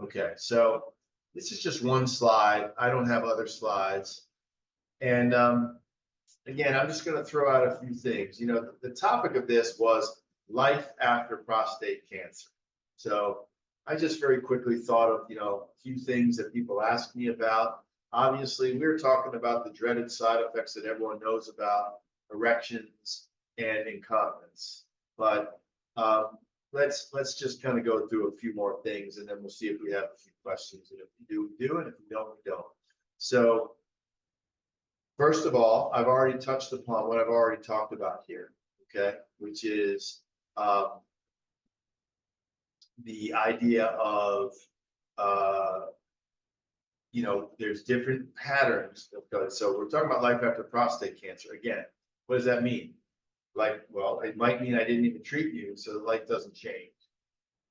Okay, so this is just one slide. I don't have other slides. And again, I'm just going to throw out a few things. You know, the topic of this was life after prostate cancer. So I just very quickly thought of, a few things that people ask me about. Obviously, we're talking about the dreaded side effects that everyone knows about, erections and incontinence. But let's just kind of go through a few more things, and then we'll see if we have a few questions. And if we do, we do, and if we don't, we don't. So first of all, I've already touched upon what I've already talked about here, okay, which is the idea of, there's different patterns. So we're talking about life after prostate cancer. Again, what does that mean? Like, well, it might mean I didn't even treat you, so the life doesn't change.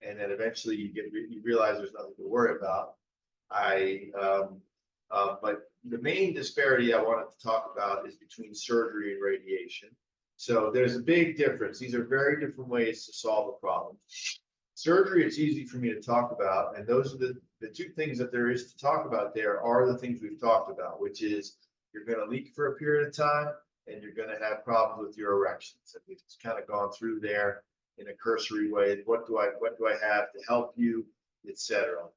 And then eventually you realize there's nothing to worry about. But the main disparity I wanted to talk about is between surgery and radiation. So there's a big difference. These are very different ways to solve a problem. Surgery, it's easy for me to talk about, and those are the two things that there is to talk about. There are the things we've talked about, which is you're going to leak for a period of time, and you're going to have problems with your erections. And we've just kind of gone through there in a cursory way. What do I have to help you, etc.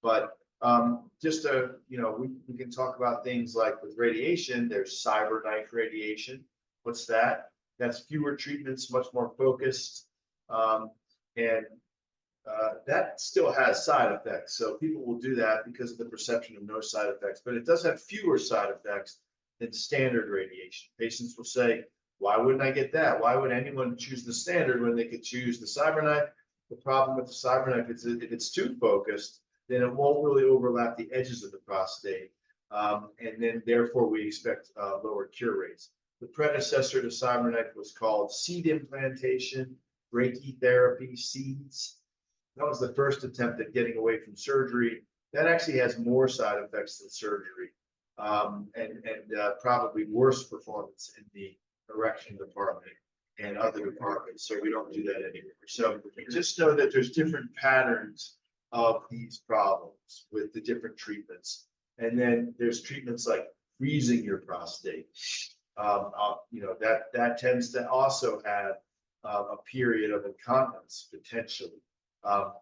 But just to, we can talk about things like with radiation. There's cyberknife radiation. What's that? That's fewer treatments, much more focused, and that still has side effects. So people will do that because of the perception of no side effects, but it does have fewer side effects than standard radiation. Patients will say, why wouldn't I get that? Why would anyone choose the standard when they could choose the cyberknife? The problem with the cyberknife is if it's too focused, then it won't really overlap the edges of the prostate. And then therefore we expect lower cure rates. The predecessor to cyberknife was called seed implantation, brachytherapy, seeds. That was the first attempt at getting away from surgery. That actually has more side effects than surgery, and probably worse performance in the erection department and other departments. So we don't do that anymore. So just know that there's different patterns of these problems with the different treatments. And then there's treatments like freezing your prostate. That tends to also have a period of incontinence potentially. A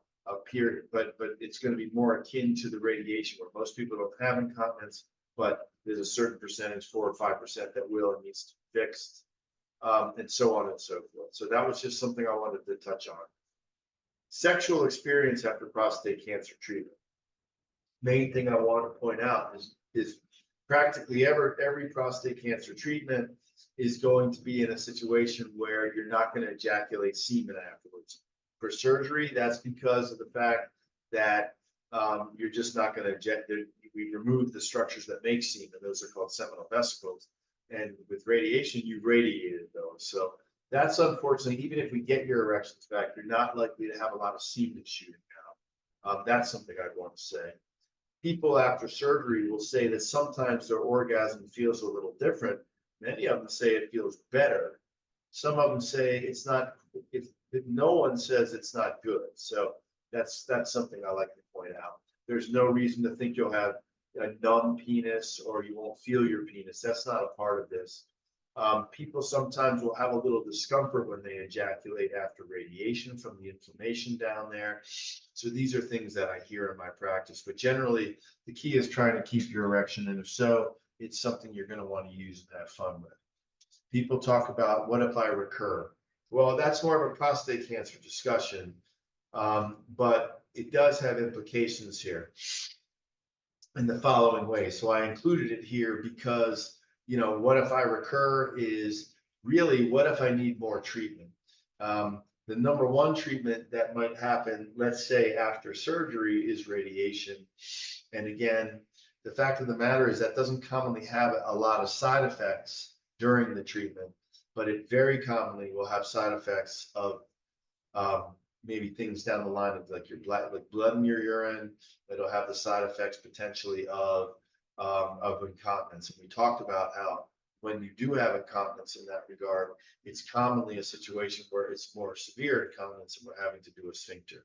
period, but it's going to be more akin to the radiation, where most people don't have incontinence, but there's a certain percentage, 4 or 5%, that will and needs to be fixed, and so on and so forth. So that was just something I wanted to touch on. Sexual experience after prostate cancer treatment. Main thing I want to point out is practically every prostate cancer treatment is going to be in a situation where you're not going to ejaculate semen afterwards. For surgery, that's because of the fact that you're just not going to eject. We remove the structures that make semen. Those are called seminal vesicles. And with radiation, you radiated those. So that's unfortunately, even if we get your erections back, you're not likely to have a lot of semen shooting out. That's something I'd want to say. People after surgery will say that sometimes their orgasm feels a little different. Many of them say it feels better. Some of them say it's not. No one says it's not good. So that's something I like to point out. There's no reason to think you'll have a numb penis or you won't feel your penis. That's not a part of this. People sometimes will have a little discomfort when they ejaculate after radiation from the inflammation down there. So these are things that I hear in my practice, but generally the key is trying to keep your erection. And if so, it's something you're going to want to use and have fun with. People talk about, what if I recur? Well, that's more of a prostate cancer discussion, but it does have implications here in the following way. So I included it here because, what if I recur is really, what if I need more treatment? The number one treatment that might happen, let's say after surgery, is radiation. And again, the fact of the matter is that doesn't commonly have a lot of side effects during the treatment, but it very commonly will have side effects of maybe things down the line of like blood in your urine. It'll have the side effects potentially of incontinence. And we talked about how when you do have incontinence in that regard, it's commonly a situation where it's more severe incontinence and we're having to do a sphincter.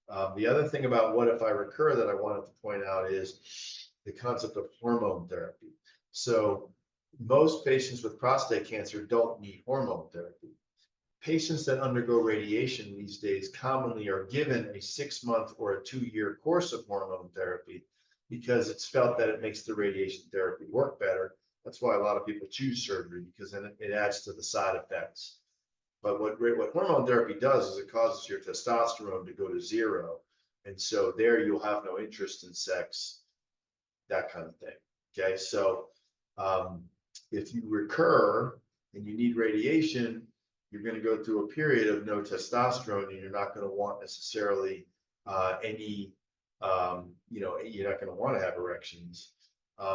The other thing about what if I recur that I wanted to point out is the concept of hormone therapy. So most patients with prostate cancer don't need hormone therapy. Patients that undergo radiation these days commonly are given a 6-month or a 2-year course of hormone therapy because it's felt that it makes the radiation therapy work better. That's why a lot of people choose surgery, because then it adds to the side effects. But what hormone therapy does is it causes your testosterone to go to zero. And so there you'll have no interest in sex, that kind of thing. Okay, so if you recur and you need radiation, you're going to go through a period of no testosterone, and you're not going to want necessarily any, you're not going to want to have erections.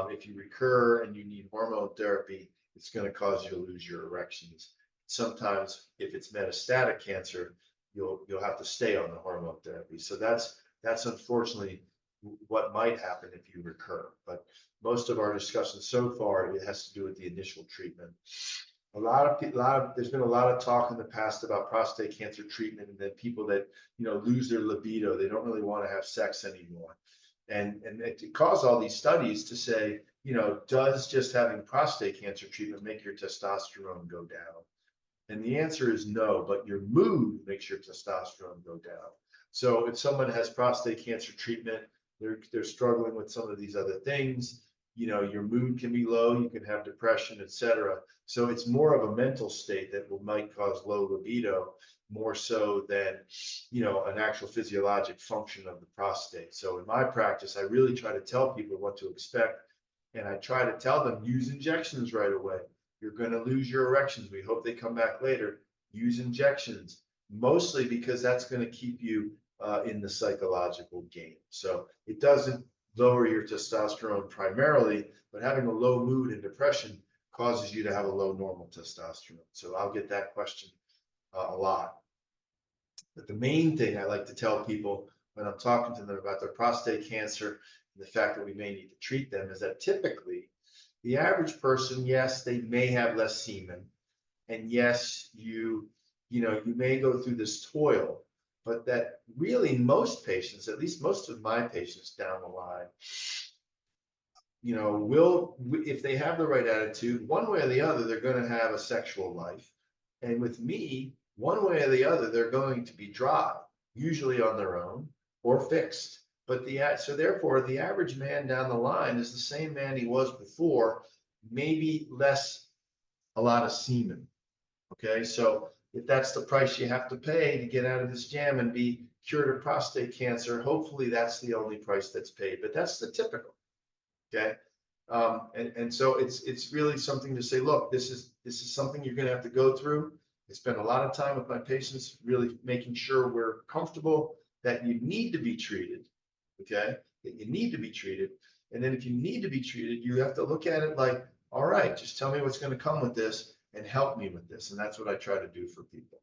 If you recur and you need hormone therapy, it's going to cause you to lose your erections. Sometimes, if it's metastatic cancer, you'll have to stay on the hormone therapy. So that's unfortunately what might happen if you recur. But most of our discussion so far, it has to do with the initial treatment. There's been a lot of talk in the past about prostate cancer treatment, and then people that lose their libido, they don't really want to have sex anymore, and it caused all these studies to say, does just having prostate cancer treatment make your testosterone go down? And the answer is no, but your mood makes your testosterone go down. So if someone has prostate cancer treatment, they're struggling with some of these other things, your mood can be low, you can have depression, etc. So it's more of a mental state that might cause low libido, more so than an actual physiologic function of the prostate. So in my practice, I really try to tell people what to expect, and I try to tell them, use injections right away. You're going to lose your erections. We hope they come back later. Use injections, mostly because that's going to keep you in the psychological game. So it doesn't lower your testosterone primarily, but having a low mood and depression causes you to have a low normal testosterone. So I'll get that question a lot. But the main thing I like to tell people when I'm talking to them about their prostate cancer and the fact that we may need to treat them is that typically the average person, yes, they may have less semen, and yes, you may go through this toil, but that really most patients, at least most of my patients down the line, will, if they have the right attitude, one way or the other, they're going to have a sexual life. And with me, one way or the other, they're going to be dry, usually on their own or fixed. But so therefore, the average man down the line is the same man he was before, maybe less, a lot of semen. Okay, so if that's the price you have to pay to get out of this jam and be cured of prostate cancer, hopefully that's the only price that's paid. But that's the typical. Okay, and so it's really something to say, look, this is something you're going to have to go through. I spend a lot of time with my patients, really making sure we're comfortable that you need to be treated. Okay, that you need to be treated. And then if you need to be treated, you have to look at it like, all right, just tell me what's going to come with this and help me with this. And that's what I try to do for people.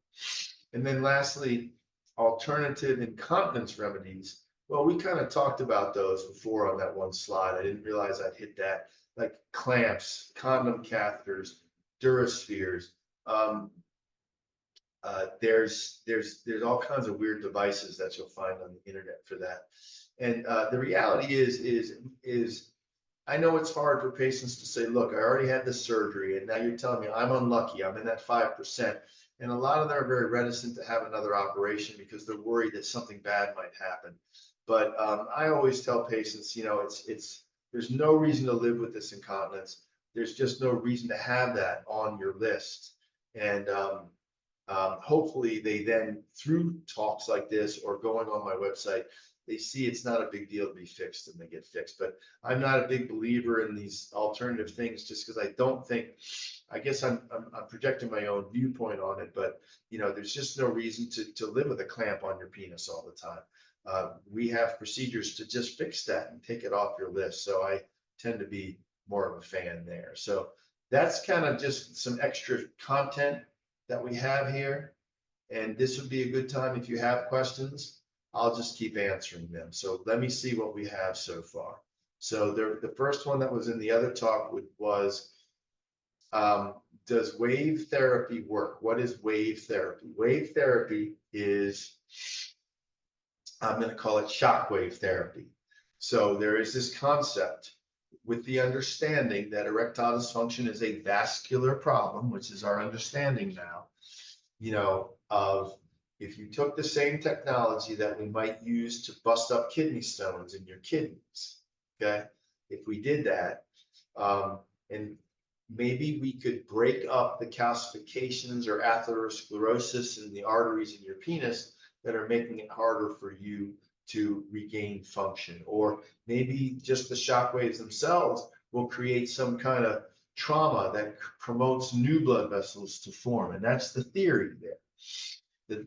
And then lastly, alternative incontinence remedies. Well, we kind of talked about those before on that one slide. I didn't realize I'd hit that, like clamps, condom catheters, Duraspheres. There's all kinds of weird devices that you'll find on the internet for that. And the reality is I know it's hard for patients to say, look, I already had this surgery and now you're telling me I'm unlucky, I'm in that 5%. And a lot of them are very reticent to have another operation because they're worried that something bad might happen. But I always tell patients, there's no reason to live with this incontinence. There's just no reason to have that on your list. And hopefully they then, through talks like this or going on my website, they see it's not a big deal to be fixed and they get fixed. But I'm not a big believer in these alternative things just because I don't think, I guess I'm projecting my own viewpoint on it, but there's just no reason to live with a clamp on your penis all the time. We have procedures to just fix that and take it off your list. So I tend to be more of a fan there. So that's kind of just some extra content that we have here. And this would be a good time if you have questions. I'll just keep answering them. So let me see what we have so far. So the first one that was in the other talk was, does wave therapy work? What is wave therapy? Wave therapy is I'm going to call it shockwave therapy. So there is this concept with the understanding that erectile dysfunction is a vascular problem, which is our understanding now, of if you took the same technology that we might use to bust up kidney stones in your kidneys, okay? If we did that, and maybe we could break up the calcifications or atherosclerosis in the arteries in your penis that are making it harder for you to regain function. Or maybe just the shock waves themselves will create some kind of trauma that promotes new blood vessels to form. And that's the theory there.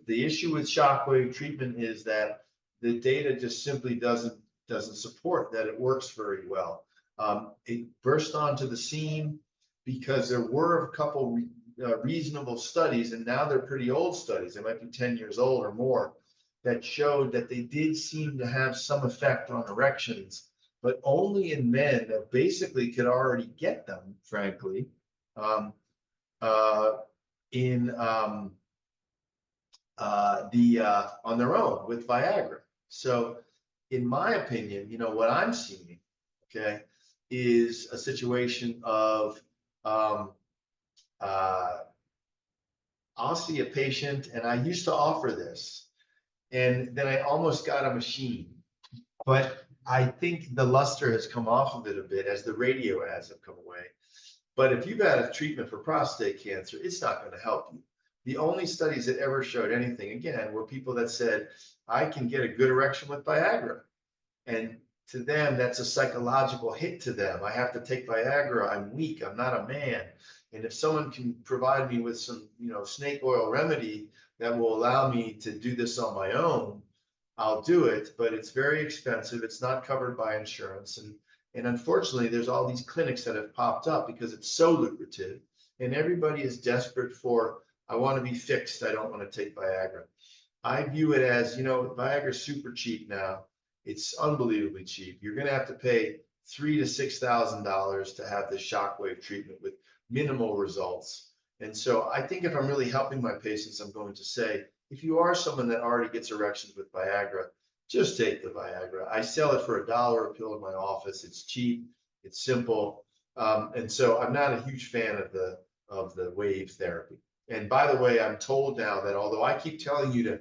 The issue with shockwave treatment is that the data just simply doesn't support that it works very well. It burst onto the scene because there were a couple reasonable studies, and now they're pretty old studies. They might be 10 years old or more, that showed that they did seem to have some effect on erections, but only in men that basically could already get them, frankly, on their own with Viagra. So, in my opinion, what I'm seeing, okay, is a situation of I'll see a patient, and I used to offer this, and then I almost got a machine, but I think the luster has come off of it a bit as the radio ads have come away. But if you've had a treatment for prostate cancer, it's not going to help you. The only studies that ever showed anything, again, were people that said, I can get a good erection with Viagra. And to them, that's a psychological hit to them. I have to take Viagra. I'm weak. I'm not a man. And if someone can provide me with some, snake oil remedy that will allow me to do this on my own, I'll do it. But it's very expensive. It's not covered by insurance. And unfortunately, there's all these clinics that have popped up because it's so lucrative. And everybody is desperate for, I want to be fixed. I don't want to take Viagra. I view it as, Viagra's super cheap now. It's unbelievably cheap. You're going to have to pay $3,000 to $6,000 to have this shockwave treatment with minimal results. And so I think if I'm really helping my patients, I'm going to say, if you are someone that already gets erections with Viagra, just take the Viagra. I sell it for $1 a pill in my office. It's cheap. It's simple. And so I'm not a huge fan of the wave therapy. And by the way, I'm told now that although I keep telling you to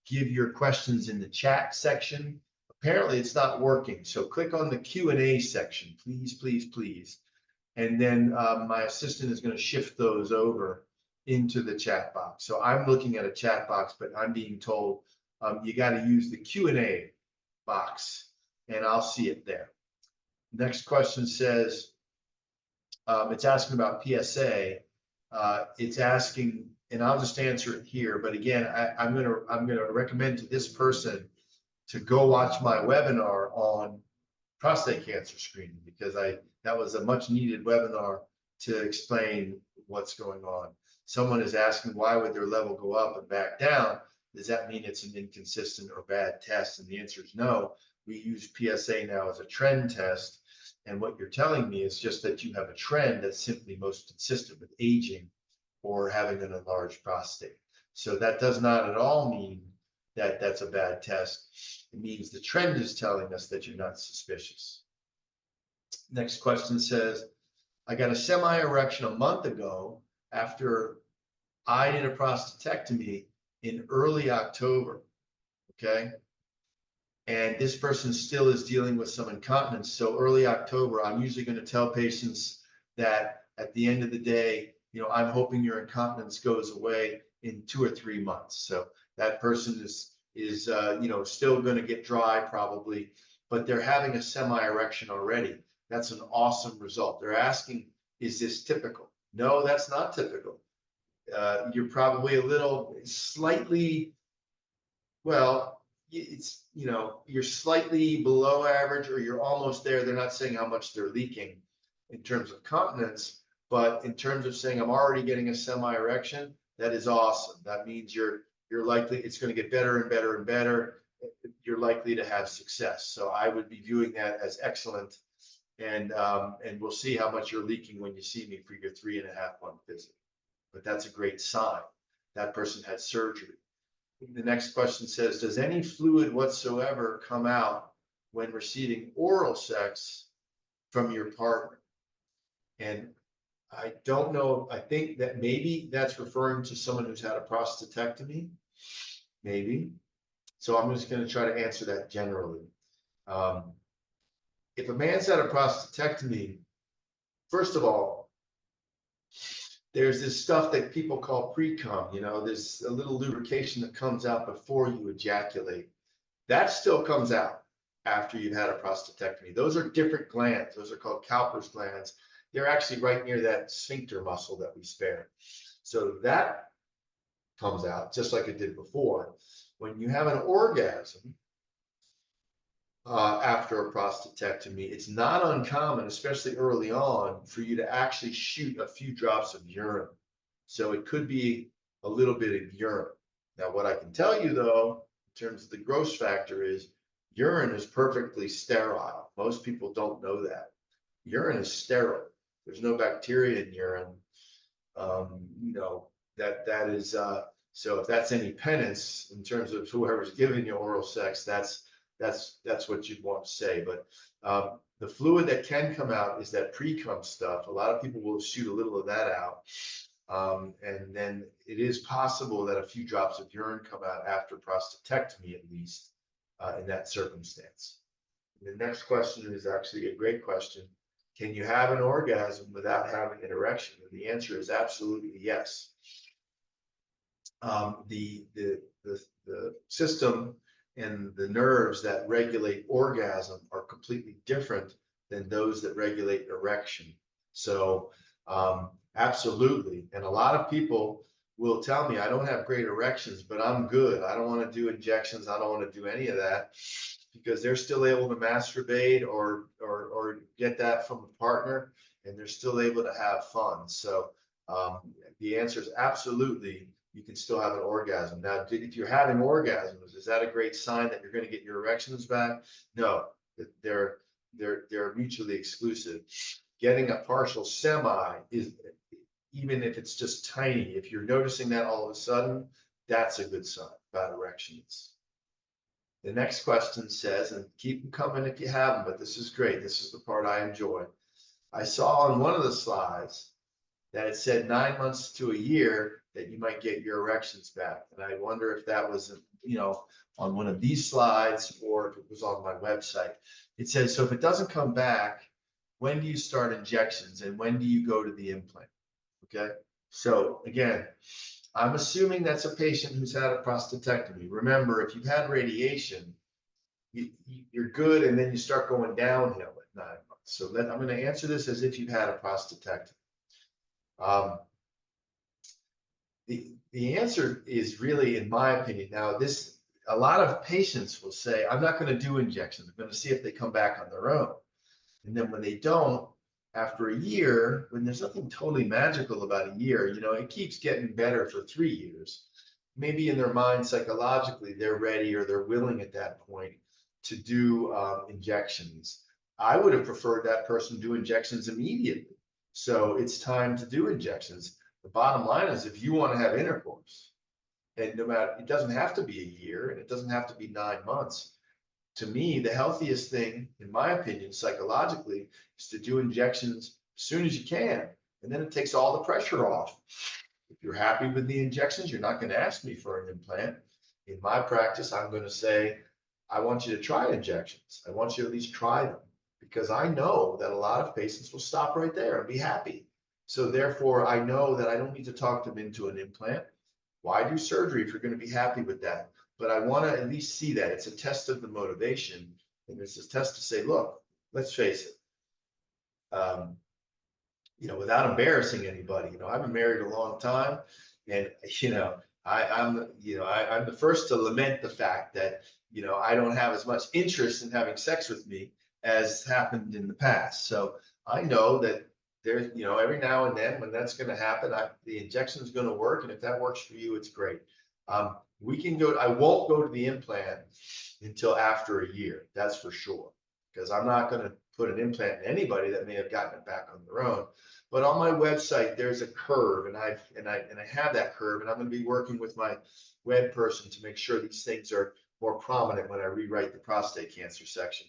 give your questions in the chat section, apparently it's not working. So click on the Q&A section, please, please, please. And then my assistant is going to shift those over into the chat box. So I'm looking at a chat box, but I'm being told you got to use the Q&A box, and I'll see it there. Next question says, it's asking about PSA. It's asking, and I'll just answer it here. But again, I'm gonna recommend to this person to go watch my webinar on prostate cancer screening, because that was a much needed webinar to explain what's going on. Someone is asking, why would their level go up and back down? Does that mean it's an inconsistent or bad test? And the answer is no. We use PSA now as a trend test. And what you're telling me is just that you have a trend that's simply most consistent with aging or having an enlarged prostate. So that does not at all mean that that's a bad test. It means the trend is telling us that you're not suspicious. Next question says, I got a semi-erection a month ago after I did a prostatectomy in early October, okay? And this person still is dealing with some incontinence. So early October, I'm usually going to tell patients that at the end of the day, I'm hoping your incontinence goes away in 2 or 3 months. So that person is still going to get dry probably, but they're having a semi-erection already. That's an awesome result. They're asking, is this typical? No, that's not typical. You're probably a little slightly, well, it's, you're slightly below average, or you're almost there. They're not saying how much they're leaking in terms of continence, but in terms of saying I'm already getting a semi-erection, that is awesome. That means you're likely, it's going to get better and better and better. You're likely to have success. So I would be viewing that as excellent. And we'll see how much you're leaking when you see me for your 3.5 month visit. But that's a great sign. That person had surgery. The next question says, does any fluid whatsoever come out when receiving oral sex from your partner? And I don't know, I think that maybe that's referring to someone who's had a prostatectomy, maybe. So I'm just going to try to answer that generally. If a man's had a prostatectomy, first of all, there's this stuff that people call pre-cum, there's a little lubrication that comes out before you ejaculate. That still comes out after you've had a prostatectomy. Those are different glands. Those are called Cowper's glands. They're actually right near that sphincter muscle that we spare. So that comes out just like it did before. When you have an orgasm after a prostatectomy, it's not uncommon, especially early on, for you to actually shoot a few drops of urine. So it could be a little bit of urine. Now, what I can tell you, though, in terms of the gross factor is urine is perfectly sterile. Most people don't know that. Urine is sterile. There's no bacteria in urine. That is, so if that's any penance in terms of whoever's giving you oral sex, that's what you'd want to say. But the fluid that can come out is that pre-cum stuff. A lot of people will shoot a little of that out. And then it is possible that a few drops of urine come out after prostatectomy, at least in that circumstance. And the next question is actually a great question. Can you have an orgasm without having an erection? And the answer is absolutely yes. The system and the nerves that regulate orgasm are completely different than those that regulate erection. So absolutely. And a lot of people will tell me, I don't have great erections, but I'm good. I don't want to do injections. I don't want to do any of that, because they're still able to masturbate or get that from a partner, and they're still able to have fun. So the answer is absolutely, you can still have an orgasm. Now, if you're having orgasms, is that a great sign that you're going to get your erections back? No, they're mutually exclusive. Getting a partial semi is, even if it's just tiny, if you're noticing that all of a sudden, that's a good sign about erections. The next question says, and keep them coming if you have them, but this is great. This is the part I enjoy. I saw on one of the slides that it said 9 months to a year that you might get your erections back. And I wonder if that was, on one of these slides or if it was on my website. It says, so if it doesn't come back, when do you start injections and when do you go to the implant? Okay. So again, I'm assuming that's a patient who's had a prostatectomy. Remember, if you've had radiation, you're good, and then you start going downhill at 9 months. So I'm going to answer this as if you've had a prostatectomy. The answer is really, in my opinion, now a lot of patients will say, I'm not going to do injections. I'm going to see if they come back on their own. And then when they don't, after a year, when there's nothing totally magical about a year, it keeps getting better for 3 years. Maybe in their mind, psychologically, they're ready or they're willing at that point to do injections. I would have preferred that person do injections immediately. So it's time to do injections. The bottom line is, if you want to have intercourse, and no matter, it doesn't have to be a year and it doesn't have to be 9 months. To me, the healthiest thing, in my opinion, psychologically, is to do injections as soon as you can. And then it takes all the pressure off. If you're happy with the injections, you're not going to ask me for an implant. In my practice, I'm going to say, I want you to try injections. I want you to at least try them, because I know that a lot of patients will stop right there and be happy. So therefore, I know that I don't need to talk them into an implant. Why do surgery if you're going to be happy with that? But I want to at least see that. It's a test of the motivation. And it's a test to say, look, let's face it, without embarrassing anybody, I've been married a long time, and, I'm the first to lament the fact that, I don't have as much interest in having sex with me as happened in the past. So I know that there's, every now and then when that's going to happen, the injection is going to work. And if that works for you, it's great. I won't go to the implant until after a year. That's for sure. because I'm not going to put an implant in anybody that may have gotten it back on their own. But on my website, there's a curve, and I have that curve, and I'm going to be working with my web person to make sure these things are more prominent when I rewrite the prostate cancer section.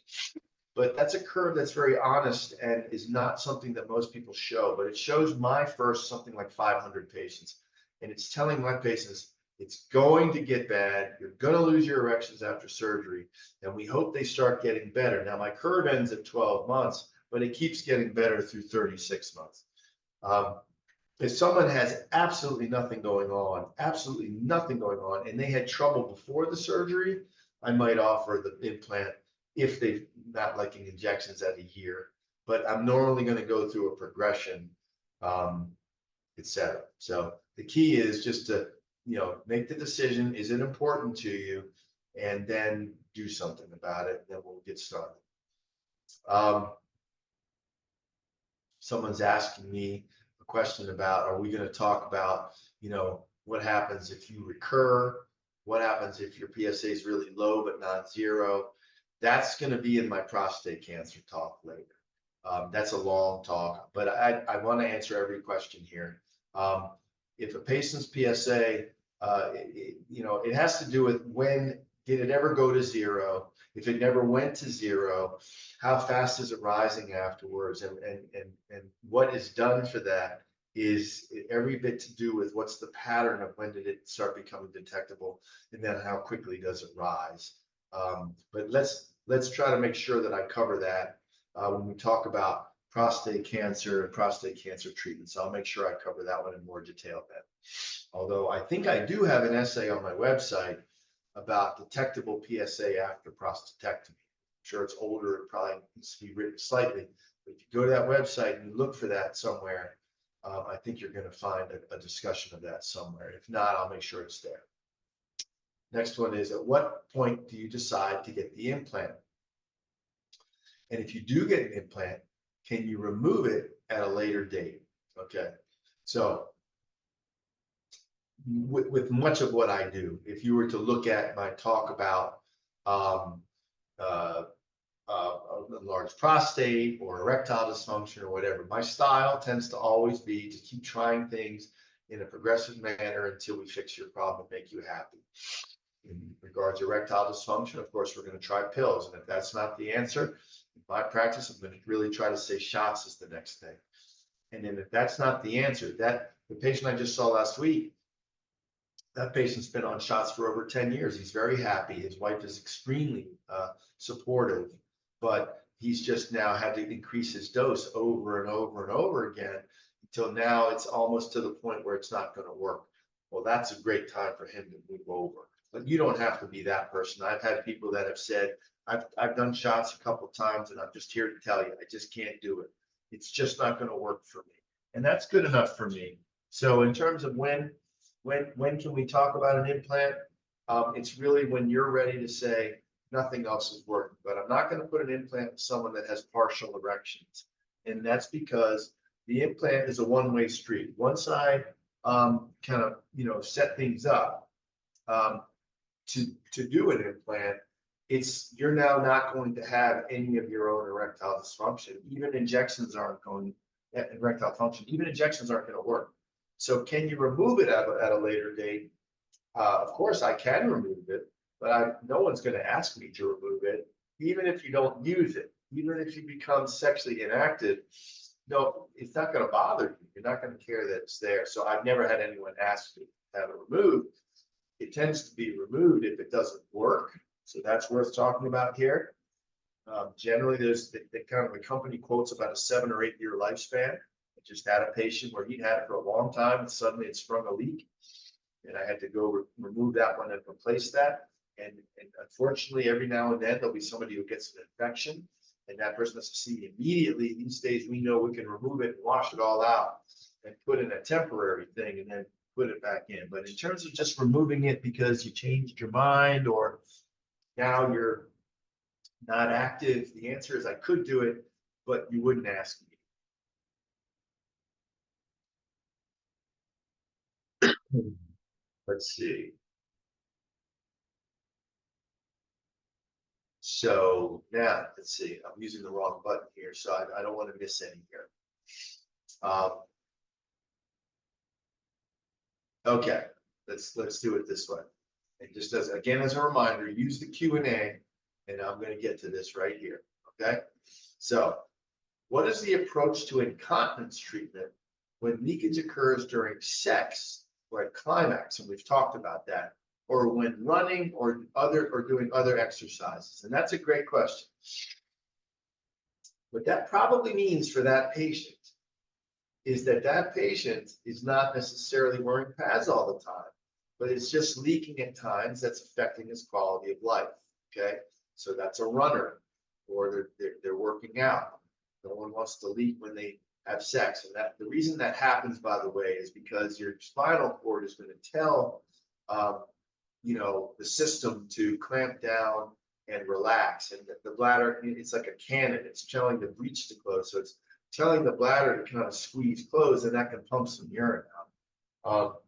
But that's a curve that's very honest and is not something that most people show, but it shows my first something like 500 patients. And it's telling my patients, it's going to get bad. You're going to lose your erections after surgery. And we hope they start getting better. Now, my curve ends at 12 months, but it keeps getting better through 36 months. If someone has absolutely nothing going on, and they had trouble before the surgery, I might offer the implant if they're not liking injections at a year. But I'm normally going to go through a progression, etc. So the key is just to, make the decision. Is it important to you? And then do something about it. Then we'll get started. Someone's asking me a question about, are we going to talk about, what happens if you recur? What happens if your PSA is really low but not zero? That's going to be in my prostate cancer talk later. That's a long talk, but I want to answer every question here. If a patient's PSA, it has to do with when did it ever go to zero? If it never went to zero, how fast is it rising afterwards? And what is done for that is every bit to do with what's the pattern of when did it start becoming detectable, and then how quickly does it rise? But let's try to make sure that I cover that when we talk about prostate cancer and prostate cancer treatment. So I'll make sure I cover that one in more detail then. Although I think I do have an essay on my website about detectable PSA after prostatectomy. I'm sure it's older, it probably needs to be written slightly. But if you go to that website and you look for that somewhere, I think you're going to find a discussion of that somewhere. If not, I'll make sure it's there. Next one is, at what point do you decide to get the implant? And if you do get an implant, can you remove it at a later date? Okay, so with much of what I do, if you were to look at my talk about a large prostate or erectile dysfunction or whatever, my style tends to always be to keep trying things in a progressive manner until we fix your problem and make you happy. In regards to erectile dysfunction, of course, we're going to try pills. And if that's not the answer, in my practice, I'm going to really try to say shots is the next thing. And then if that's not the answer, that the patient I just saw last week, that patient's been on shots for over 10 years. He's very happy. His wife is extremely supportive, but he's just now had to increase his dose over and over and over again until now it's almost to the point where it's not going to work. Well, that's a great time for him to move over. But you don't have to be that person. I've had people that have said, I've done shots a couple of times and I'm just here to tell you, I just can't do it. It's just not going to work for me. And that's good enough for me. So in terms of when can we talk about an implant? It's really when you're ready to say nothing else is working. But I'm not going to put an implant in someone that has partial erections. And that's because the implant is a one-way street. Once I kind of, set things up to do an implant, you're now not going to have any of your own erectile dysfunction. Even injections aren't going erectile function. Even injections aren't going to work. So can you remove it at a later date? Of course, I can remove it, but no one's going to ask me to remove it, even if you don't use it. Even if you become sexually inactive, no, it's not going to bother you. You're not going to care that it's there. So I've never had anyone ask to have it removed. It tends to be removed if it doesn't work. So that's worth talking about here. Generally, there's the company quotes about a 7 or 8 year lifespan. I just had a patient where he'd had it for a long time and suddenly it sprung a leak. And I had to go remove that one and replace that. And unfortunately, every now and then there'll be somebody who gets an infection and that person has to see me immediately. These days, we know we can remove it and wash it all out and put in a temporary thing and then put it back in. But in terms of just removing it because you changed your mind or now you're not active, the answer is I could do it, but you wouldn't ask me. Let's see. So now, let's see, I'm using the wrong button here, so I don't want to miss any here. Okay, let's do it this way. And just as a reminder, use the Q&A, and I'm going to get to this right here. Okay, so what is the approach to incontinence treatment when leakage occurs during sex or at climax? And we've talked about that, or when running or doing other exercises. And that's a great question. What that probably means for that patient is that patient is not necessarily wearing pads all the time, but it's just leaking at times that's affecting his quality of life. Okay, so that's a runner, or they're working out. No one wants to leak when they have sex, and that the reason that happens, by the way, is because your spinal cord is going to tell the system to clamp down and relax, and the bladder, it's like a cannon. It's telling the breech to close, so it's telling the bladder to kind of squeeze closed, and that can pump some urine out.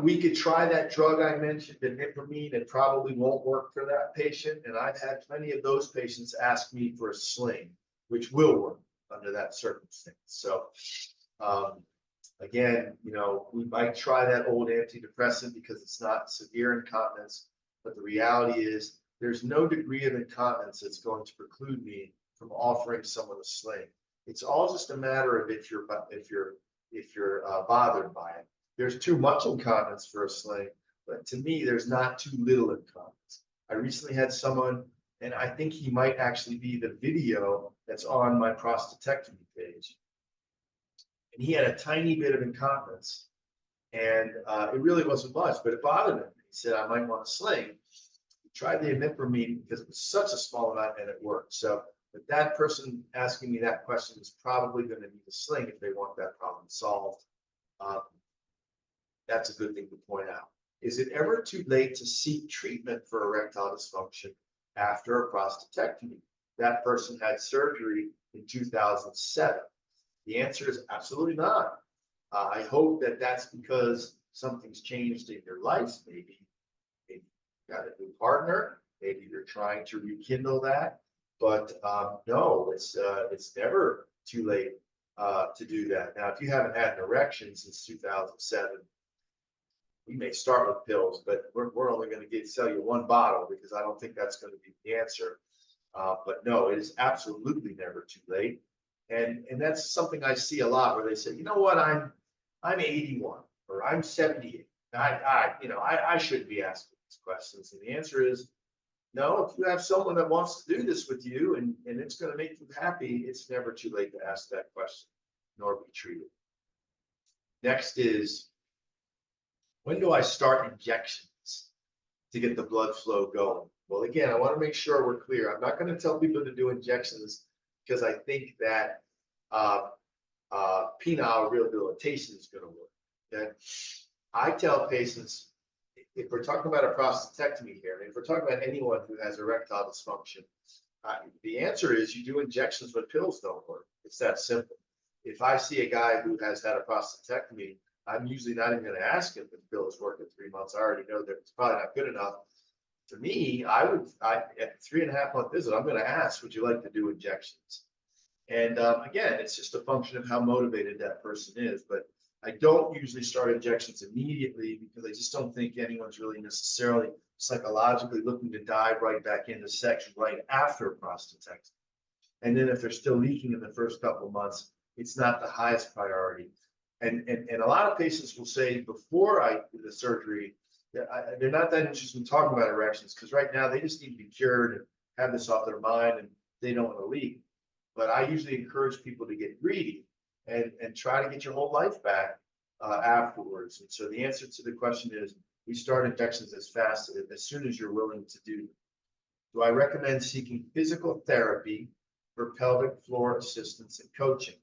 We could try that drug I mentioned, imipramine. It probably won't work for that patient, and I've had plenty of those patients ask me for a sling, which will work under that circumstance. So again, we might try that old antidepressant because it's not severe incontinence, but the reality is there's no degree of incontinence that's going to preclude me from offering someone a sling. It's all just a matter of if you're bothered by it. There's too much incontinence for a sling, but to me, there's not too little incontinence. I recently had someone, and I think he might actually be the video that's on my prostatectomy page. And he had a tiny bit of incontinence, and it really wasn't much, but it bothered him. He said, I might want a sling. He tried the imipramine because it was such a small amount and it worked. So, but that person asking me that question is probably going to need a sling if they want that problem solved. That's a good thing to point out. Is it ever too late to seek treatment for erectile dysfunction after a prostatectomy? That person had surgery in 2007. The answer is absolutely not. I hope that that's because something's changed in your life. Maybe you got a new partner. Maybe you're trying to rekindle that. But no, it's never too late to do that. Now, if you haven't had an erection since 2007, we may start with pills, but we're only going to sell you one bottle because I don't think that's going to be the answer. But no, it is absolutely never too late. And that's something I see a lot where they say, you know what, I'm 81 or I'm 78. I shouldn't be asking these questions. And the answer is no. If you have someone that wants to do this with you and it's going to make you happy, it's never too late to ask that question nor be treated. Next is, when do I start injections to get the blood flow going? Well, again, I want to make sure we're clear. I'm not going to tell people to do injections because I think that penile rehabilitation is going to work. Okay? I tell patients, if we're talking about a prostatectomy here, and if we're talking about anyone who has erectile dysfunction, the answer is you do injections, but pills don't work. It's that simple. If I see a guy who has had a prostatectomy, I'm usually not even going to ask him if the pills work in 3 months. I already know that it's probably not good enough. To me, at the 3.5 month visit, I'm going to ask, would you like to do injections? And again, it's just a function of how motivated that person is. But I don't usually start injections immediately because I just don't think anyone's really necessarily psychologically looking to dive right back into sex right after a prostatectomy. And then if they're still leaking in the first couple of months, it's not the highest priority. And a lot of patients will say before I do the surgery, they're not that interested in talking about erections because right now they just need to be cured and have this off their mind and they don't want to leak. But I usually encourage people to get greedy and try to get your whole life back afterwards. And so the answer to the question is we start injections as soon as you're willing to do them. Do I recommend seeking physical therapy for pelvic floor assistance and coaching?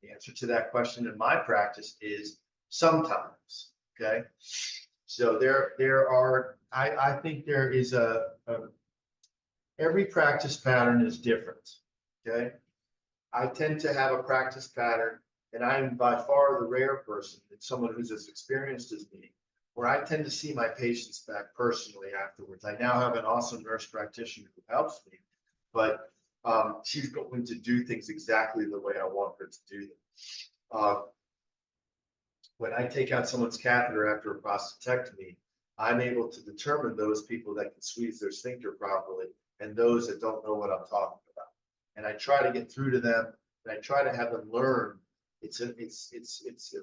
The answer to that question in my practice is sometimes. Okay, so I think there is every practice pattern is different. Okay, I tend to have a practice pattern, and I'm by far the rare person, it's someone who's as experienced as me, where I tend to see my patients back personally afterwards. I now have an awesome nurse practitioner who helps me, but she's going to do things exactly the way I want her to do them. When I take out someone's catheter after a prostatectomy, I'm able to determine those people that can squeeze their sphincter properly and those that don't know what I'm talking about. And I try to get through to them, and I try to have them learn. It's a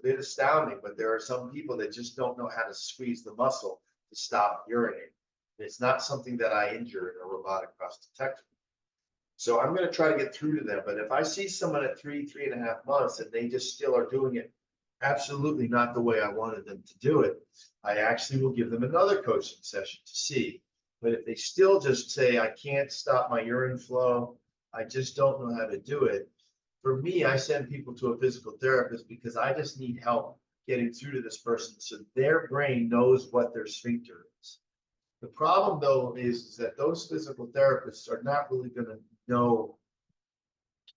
bit astounding, but there are some people that just don't know how to squeeze the muscle to stop urinating. It's not something that I injure in a robotic prostatectomy. So I'm going to try to get through to them. But if I see someone at 3.5 months, and they just still are doing it absolutely not the way I wanted them to do it, I actually will give them another coaching session to see. But if they still just say, I can't stop my urine flow, I just don't know how to do it. For me, I send people to a physical therapist because I just need help getting through to this person so their brain knows what their sphincter is. The problem, though, is that those physical therapists are not really going to know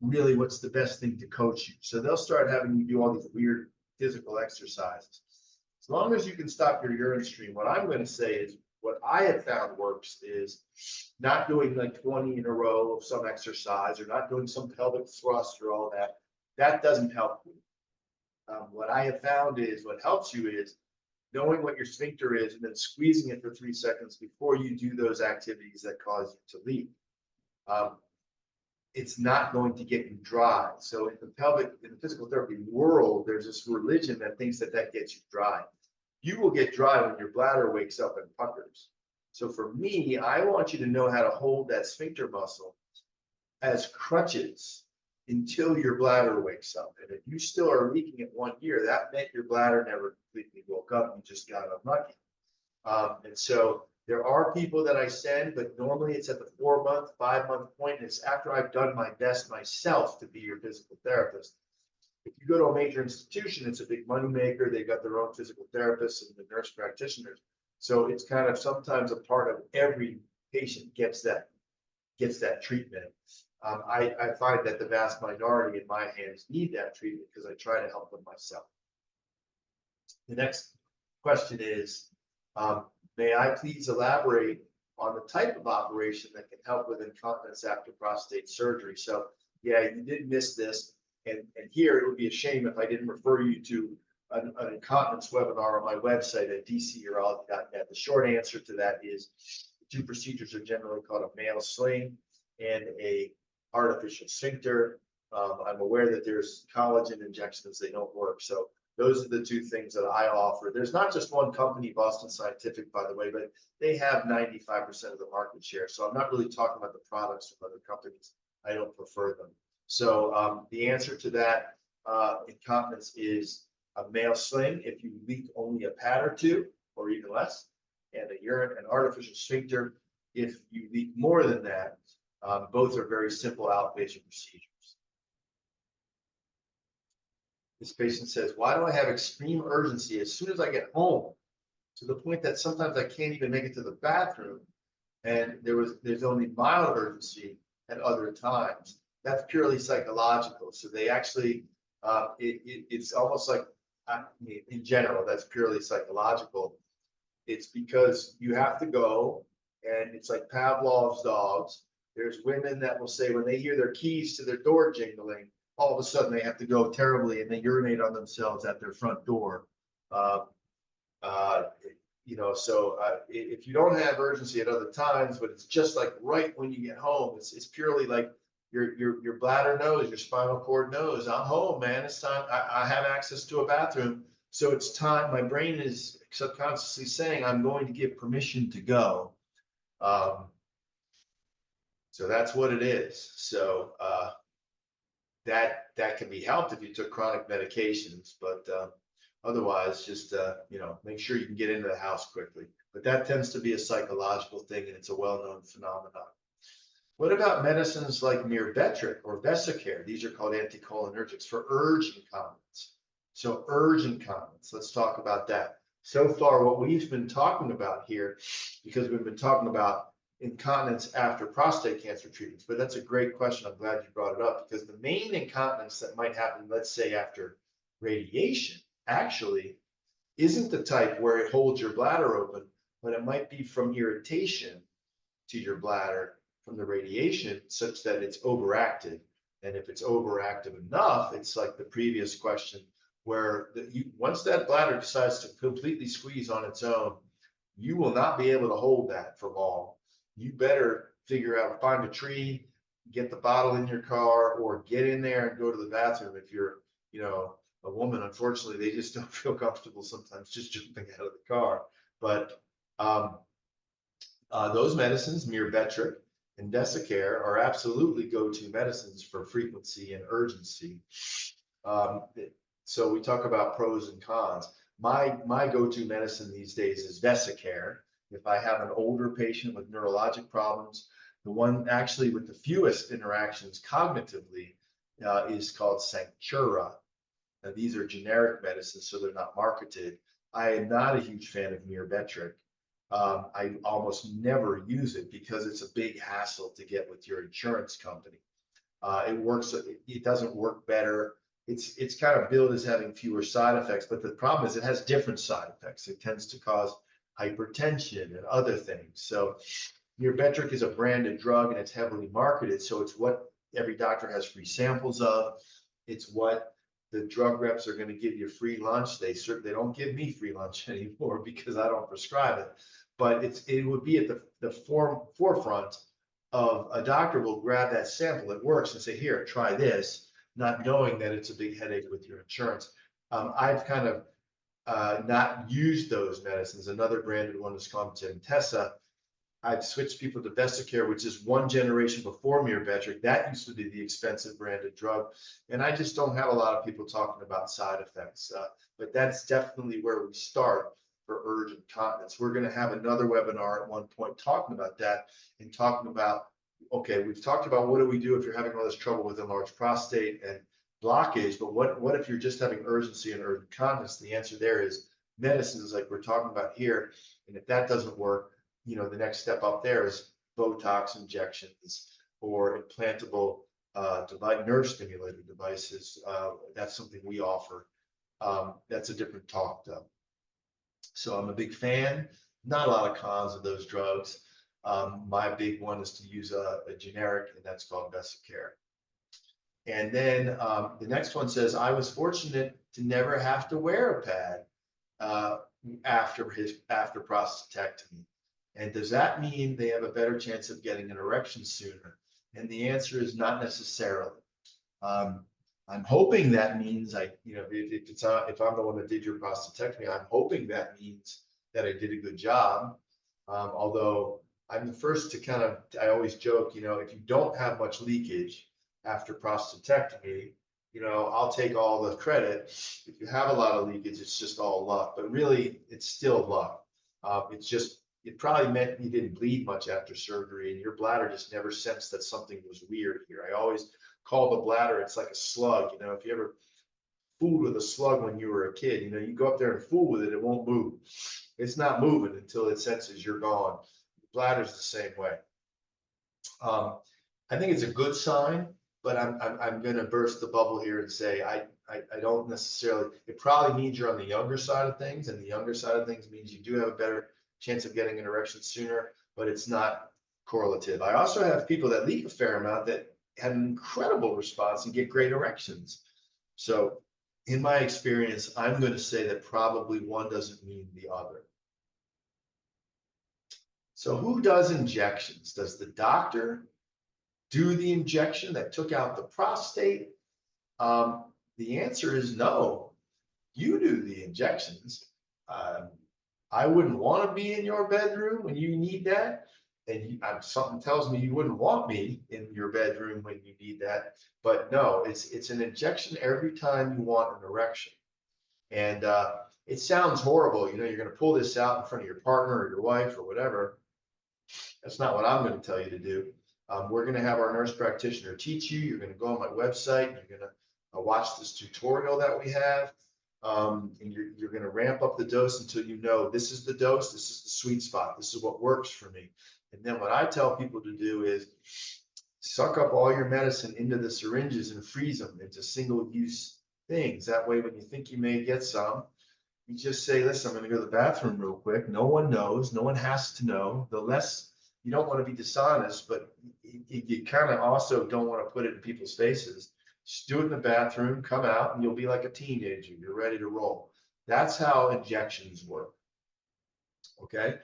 really what's the best thing to coach you. So they'll start having you do all these weird physical exercises. As long as you can stop your urine stream, what I'm going to say is what I have found works is not doing like 20 in a row of some exercise or not doing some pelvic thrust or all that. That doesn't help you. What I have found is what helps you is knowing what your sphincter is and then squeezing it for 3 seconds before you do those activities that cause you to leak. It's not going to get you dry. So in the physical therapy world, there's this religion that thinks that gets you dry. You will get dry when your bladder wakes up and puckers. So for me, I want you to know how to hold that sphincter muscle as crutches until your bladder wakes up. And if you still are leaking at 1 year, that meant your bladder never completely woke up. You just got unlucky. And so there are people that I send, but normally it's at the 4-month, 5-month point. And it's after I've done my best myself to be your physical therapist. If you go to a major institution, it's a big moneymaker. They've got their own physical therapists and the nurse practitioners. So it's kind of sometimes a part of every patient gets that treatment. I find that the vast minority in my hands need that treatment because I try to help them myself. The next question is, may I please elaborate on the type of operation that can help with incontinence after prostate surgery? So yeah, you did miss this. And here it would be a shame if I didn't refer you to an incontinence webinar on my website at dcurology.net. The short answer to that is the 2 procedures are generally called a male sling and a artificial sphincter. I'm aware that there's collagen injections, they don't work. So those are the 2 things that I offer. There's not just one company, Boston Scientific, by the way, but they have 95% of the market share. So I'm not really talking about the products from other companies. I don't prefer them. So the answer to that incontinence is a male sling if you leak only a pad or 2 or even less, and an artificial sphincter if you leak more than that. Both are very simple outpatient procedures. This patient says, why do I have extreme urgency as soon as I get home, to the point that sometimes I can't even make it to the bathroom, and there's only mild urgency at other times? That's purely psychological. So they actually, it's almost like, in general, that's purely psychological. It's because you have to go, and it's like Pavlov's dogs. There's women that will say when they hear their keys to their door jingling, all of a sudden they have to go terribly and they urinate on themselves at their front door. If you don't have urgency at other times, but it's just like right when you get home, it's purely like your bladder knows, your spinal cord knows, I'm home, man. It's time. I have access to a bathroom. So it's time. My brain is subconsciously saying, I'm going to give permission to go. So that's what it is. So that can be helped if you took chronic medications, but otherwise, just make sure you can get into the house quickly. But that tends to be a psychological thing, and it's a well-known phenomenon. What about medicines like Myrbetriq or Vesicare? These are called anticholinergics for urge incontinence. So urge incontinence, let's talk about that. So far, what we've been talking about here, because we've been talking about incontinence after prostate cancer treatments, but that's a great question. I'm glad you brought it up, because the main incontinence that might happen, let's say after radiation, actually isn't the type where it holds your bladder open, but it might be from irritation to your bladder from the radiation such that it's overactive. And if it's overactive enough, it's like the previous question where once that bladder decides to completely squeeze on its own, you will not be able to hold that for long. You better figure out, find a tree, get the bottle in your car, or get in there and go to the bathroom. If you're, a woman, unfortunately, they just don't feel comfortable sometimes just jumping out of the car. But those medicines, Myrbetriq and Desicare, are absolutely go-to medicines for frequency and urgency. So we talk about pros and cons. My go-to medicine these days is Desicare. If I have an older patient with neurologic problems, the one actually with the fewest interactions cognitively is called Sanctura. Now, these are generic medicines, so they're not marketed. I am not a huge fan of Myrbetriq. I almost never use it because it's a big hassle to get with your insurance company. It doesn't work better. It's kind of billed as having fewer side effects, but the problem is it has different side effects. It tends to cause hypertension and other things. So Myrbetriq is a branded drug and it's heavily marketed. So it's what every doctor has free samples of. It's what the drug reps are going to give you free lunch. They don't give me free lunch anymore because I don't prescribe it. But it would be at the forefront of a doctor will grab that sample, it works, and say, here, try this, not knowing that it's a big headache with your insurance. I've kind of not used those medicines. Another branded one is called Centessa. I've switched people to Desicare, which is one generation before Myrbetriq. That used to be the expensive branded drug. And I just don't have a lot of people talking about side effects. But that's definitely where we start for urgent continence. We're going to have another webinar at one point talking about that and talking about, okay, we've talked about what do we do if you're having all this trouble with enlarged prostate and blockage, but what if you're just having urgency and urgent continence? The answer there is medicines like we're talking about here. And if that doesn't work, the next step up there is Botox injections or implantable nerve stimulator devices. That's something we offer. That's a different talk though. So I'm a big fan, not a lot of cons of those drugs. My big one is to use a generic, and that's called Desicare. And then the next one says, I was fortunate to never have to wear a pad after prostatectomy. And does that mean they have a better chance of getting an erection sooner? And the answer is not necessarily. I'm hoping that means if I'm the one that did your prostatectomy, I'm hoping that means that I did a good job. Although I'm the first to I always joke, if you don't have much leakage after prostatectomy, I'll take all the credit. If you have a lot of leakage, it's just all luck, but really it's still luck. It probably meant you didn't bleed much after surgery and your bladder just never sensed that something was weird here. I always call the bladder, it's like a slug. If you ever fooled with a slug when you were a kid, you go up there and fool with it, it won't move. It's not moving until it senses you're gone. The bladder's the same way. I think it's a good sign, but I'm going to burst the bubble here and say I don't necessarily. It probably means you're on the younger side of things, and the younger side of things means you do have a better chance of getting an erection sooner, but it's not correlative. I also have people that leak a fair amount that have an incredible response and get great erections. So in my experience, I'm going to say that probably one doesn't mean the other. So who does injections? Does the doctor do the injection that took out the prostate? The answer is no. You do the injections. I wouldn't want to be in your bedroom when you need that. And something tells me you wouldn't want me in your bedroom when you need that. But no, it's an injection every time you want an erection. And it sounds horrible. You're going to pull this out in front of your partner or your wife or whatever. That's not what I'm going to tell you to do. We're going to have our nurse practitioner teach you. You're going to go on my website. You're going to watch this tutorial that we have. And you're going to ramp up the dose until this is the dose, this is the sweet spot, this is what works for me. And then what I tell people to do is suck up all your medicine into the syringes and freeze them into single-use things. That way, when you think you may get some, you just say, listen, I'm gonna go to the bathroom real quick. No one knows, no one has to know. The less, you don't want to be dishonest, but you kind of also don't want to put it in people's faces. Just do it in the bathroom, come out, and you'll be like a teenager. You're ready to roll. That's how injections work. Okay.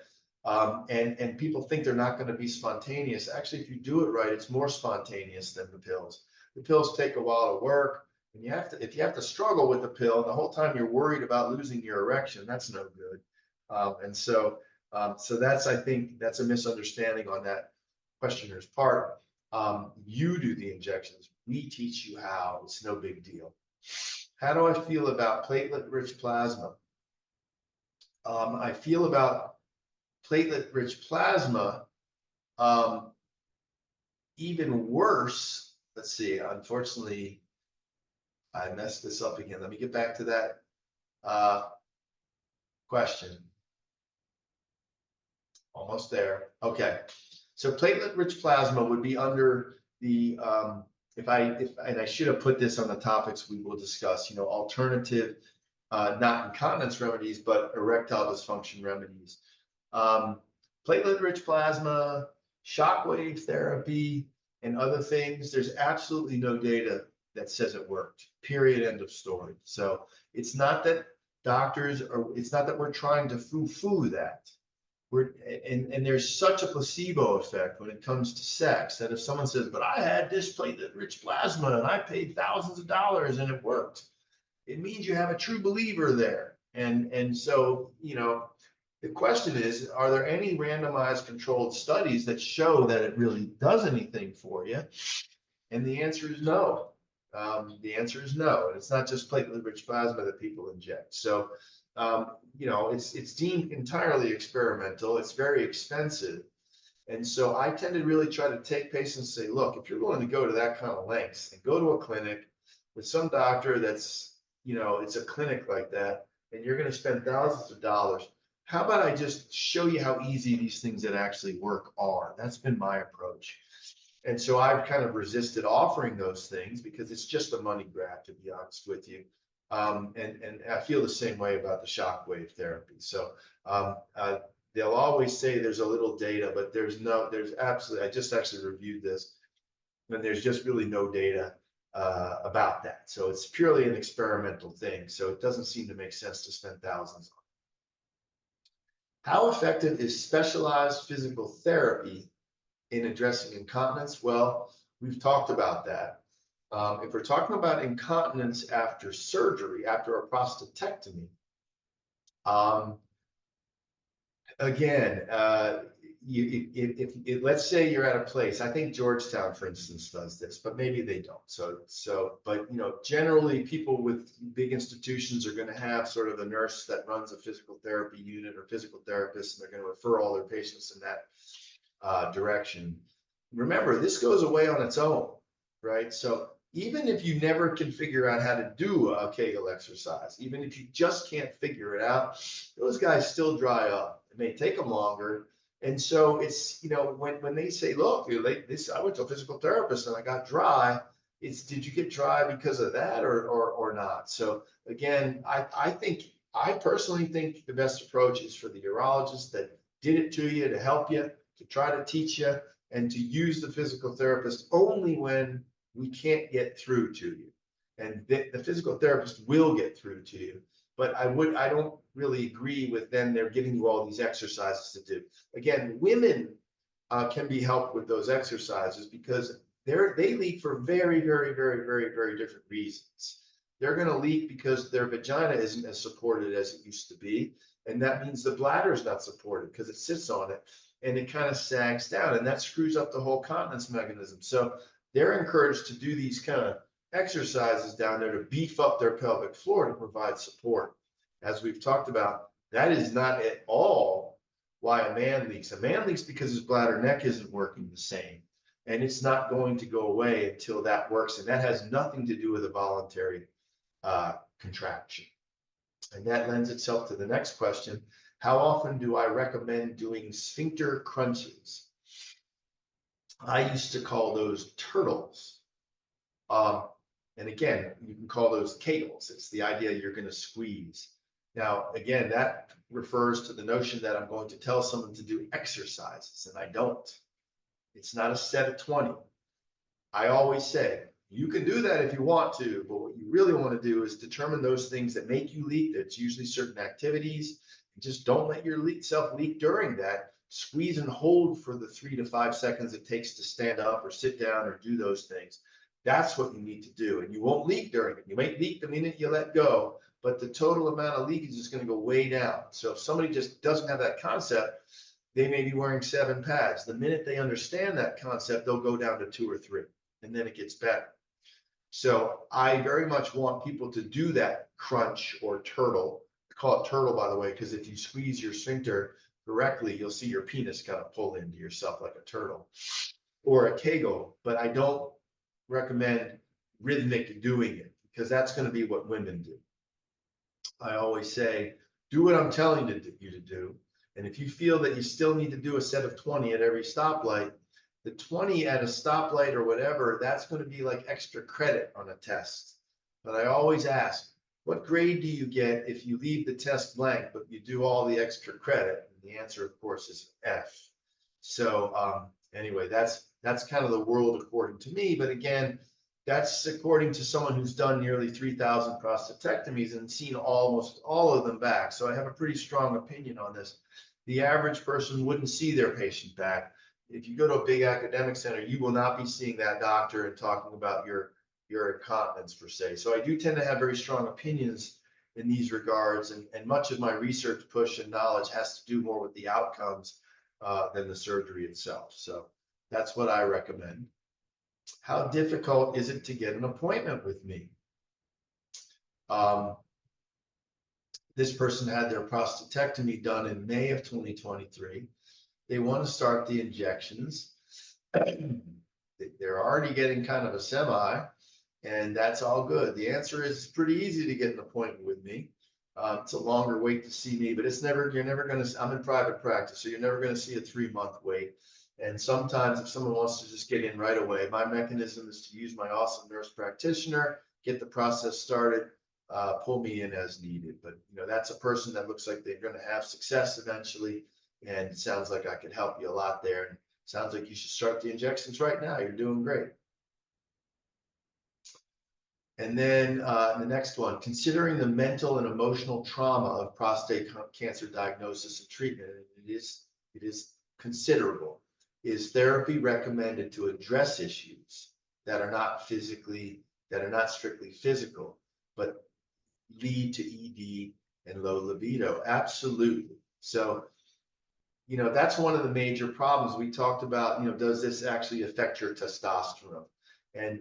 And people think they're not going to be spontaneous. Actually, if you do it right, it's more spontaneous than the pills. The pills take a while to work, and you have to, if you have to struggle with the pill, and the whole time you're worried about losing your erection, that's no good. So that's, I think, that's a misunderstanding on that questioner's part. You do the injections. We teach you how. It's no big deal. How do I feel about platelet-rich plasma? I feel about platelet-rich plasma even worse. Let's see, unfortunately, I messed this up again. Let me get back to that question. Almost there. Okay. So platelet-rich plasma would be under the, and I should have put this on the topics we will discuss, you know, alternative, not incontinence remedies, but erectile dysfunction remedies. Platelet-rich plasma, shockwave therapy, and other things, there's absolutely no data that says it worked, period, end of story. So it's not that doctors are, it's not that we're trying to foo-foo that. And there's such a placebo effect when it comes to sex that if someone says, but I had this platelet-rich plasma and I paid thousands of dollars and it worked, it means you have a true believer there. And so, you know, the question is, are there any randomized controlled studies that show that it really does anything for you? And the answer is no. The answer is no. And it's not just platelet-rich plasma that people inject. So, you know, it's deemed entirely experimental. It's very expensive. And so I tend to really try to take patients and say, look, if you're willing to go to that kind of lengths and go to a clinic with some doctor that's, you know, it's a clinic like that, and you're going to spend thousands of dollars, how about I just show you how easy these things that actually work are? That's been my approach. And so I've kind of resisted offering those things because it's just a money grab, to be honest with you. And I feel the same way about the shockwave therapy. So they'll always say there's a little data, but there's absolutely, I just actually reviewed this, and there's just really no data about that. So it's purely an experimental thing. So it doesn't seem to make sense to spend thousands on it. How effective is specialized physical therapy in addressing incontinence? Well, we've talked about that. If we're talking about incontinence after surgery, after a prostatectomy, again, let's say you're at a place, I think Georgetown, for instance, does this, but maybe they don't. But you know, generally people with big institutions are going to have sort of a nurse that runs a physical therapy unit or physical therapist, and they're going to refer all their patients in that direction. Remember, this goes away on its own, right? So even if you never can figure out how to do a Kegel exercise, even if you just can't figure it out, those guys still dry up. It may take them longer. And so it's, you know, when they say, look, I went to a physical therapist and I got dry, did you get dry because of that or not? So again, I personally think the best approach is for the urologist that did it to you to help you, to try to teach you, and to use the physical therapist only when we can't get through to you. And the physical therapist will get through to you. But I don't really agree with them. They're giving you all these exercises to do. Again, women can be helped with those exercises because they leak for very, very, very, very, very different reasons. They're going to leak because their vagina isn't as supported as it used to be. And that means the bladder is not supported because it sits on it and it kind of sags down, and that screws up the whole continence mechanism. So they're encouraged to do these kind of exercises down there to beef up their pelvic floor to provide support. As we've talked about, that is not at all why a man leaks. A man leaks because his bladder neck isn't working the same, and it's not going to go away until that works. And that has nothing to do with a voluntary contraction. And that lends itself to the next question. How often do I recommend doing sphincter crunches? I used to call those turtles. And again, you can call those Kegels. It's the idea you're going to squeeze. Now, again, that refers to the notion that I'm going to tell someone to do exercises, and I don't. It's not a set of 20. I always say, you can do that if you want to, but what you really want to do is determine those things that make you leak. That's usually certain activities. Just don't let your self leak during that. Squeeze and hold for the 3 to 5 seconds it takes to stand up or sit down or do those things. That's what you need to do. And you won't leak during it. You might leak the minute you let go, but the total amount of leakage is going to go way down. So if somebody just doesn't have that concept, they may be wearing 7 pads. The minute they understand that concept, they'll go down to 2 or 3, and then it gets better. So I very much want people to do that crunch or turtle. I call it turtle, by the way, because if you squeeze your sphincter correctly, you'll see your penis kind of pull into yourself like a turtle, or a Kegel. But I don't recommend rhythmic doing it, because that's going to be what women do. I always say, do what I'm telling you to do. And if you feel that you still need to do a set of 20 at every stoplight, the 20 at a stoplight or whatever, that's going to be like extra credit on a test. But I always ask, what grade do you get if you leave the test blank, but you do all the extra credit? And the answer, of course, is F. So anyway, that's kind of the world according to me. But again, that's according to someone who's done nearly 3,000 prostatectomies and seen almost all of them back. So I have a pretty strong opinion on this. The average person wouldn't see their patient back. If you go to a big academic center, you will not be seeing that doctor and talking about your incontinence per se. So I do tend to have very strong opinions in these regards, and much of my research push and knowledge has to do more with the outcomes than the surgery itself. So that's what I recommend. How difficult is it to get an appointment with me? This person had their prostatectomy done in May of 2023. They want to start the injections. They're already getting kind of a semi, and that's all good. The answer is it's pretty easy to get an appointment with me. It's a longer wait to see me, but you're never going to, I'm in private practice, so you're never going to see a 3-month wait. And sometimes if someone wants to just get in right away, my mechanism is to use my awesome nurse practitioner, get the process started, pull me in as needed. But that's a person that looks like they're going to have success eventually. And it sounds like I could help you a lot there. And sounds like you should start the injections right now. You're doing great. And then the next one, considering the mental and emotional trauma of prostate cancer diagnosis and treatment, it is considerable. Is therapy recommended to address issues that are not strictly physical, but lead to ED and low libido? Absolutely. So that's one of the major problems we talked about. Does this actually affect your testosterone? And